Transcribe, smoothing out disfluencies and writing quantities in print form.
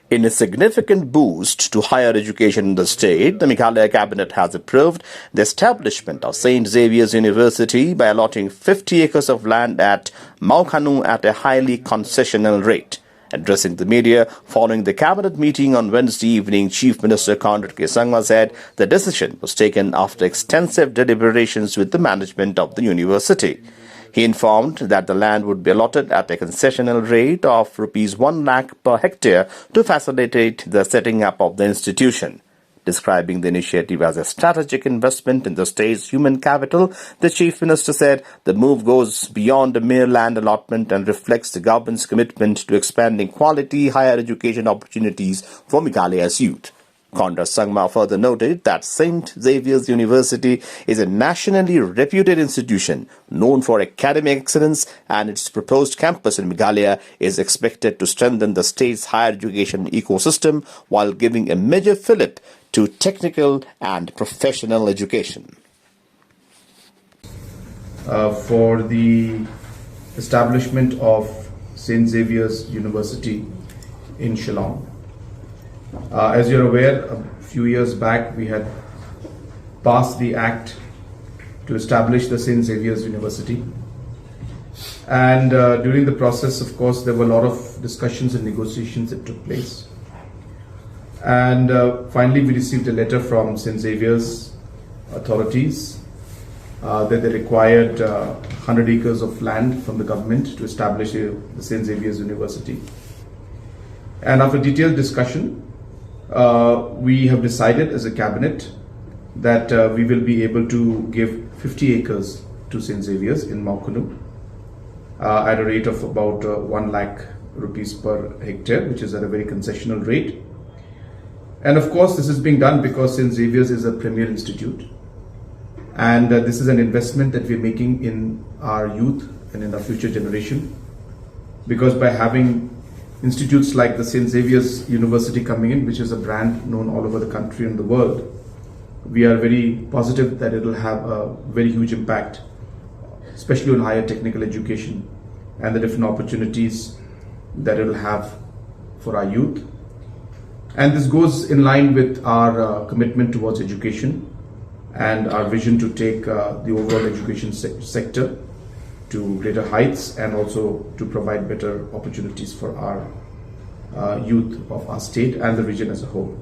In a significant boost to higher education in the state, the Meghalaya cabinet has approved the establishment of St. Xavier'S University by allotting 50 acres of land at Maukhanu at a highly concessional rate. Addressing the media following the cabinet meeting on Wednesday evening, Chief Minister Conrad K. Sangma said the decision was taken after extensive deliberations with the management of the university. He informed that the land would be allotted at a concessional rate of Rs 1 lakh per hectare to facilitate the setting up of the institution. Describing the initiative as a strategic investment in the state's human capital, the Chief Minister said the move goes beyond a mere land allotment and reflects the government's commitment to expanding quality higher education opportunities for Meghalaya's youth. Conrad Sangma further noted that St. Xavier'S University is a nationally reputed institution known for academic excellence, and its proposed campus in Meghalaya is expected to strengthen the state's higher education ecosystem while giving a major fillip to technical and professional education. For the establishment of St. Xavier'S University in Shillong. As you're aware, a few years back we had passed the act to establish the St. Xavier'S University, and during the process, of course, there were a lot of discussions and negotiations that took place, and finally we received a letter from St. Xavier'S authorities that they required 100 acres of land from the government to establish the St. Xavier'S University. And after detailed discussion, we have decided as a cabinet that we will be able to give 50 acres to St. Xavier'S in Maukhanu at a rate of about 1 lakh rupees per hectare, which is at a very concessional rate. And of course, this is being done because St. Xavier'S is a premier institute, and this is an investment that we're making in our youth and in our future generation, because by having institutes like the St. Xavier'S University coming in, which is a brand known all over the country and the world, we are very positive that it will have a very huge impact, especially on higher technical education and the different opportunities that it will have for our youth. And this goes in line with our commitment towards education and our vision to take the overall education sector to greater heights, and also to provide better opportunities for our youth of our state and the region as a whole.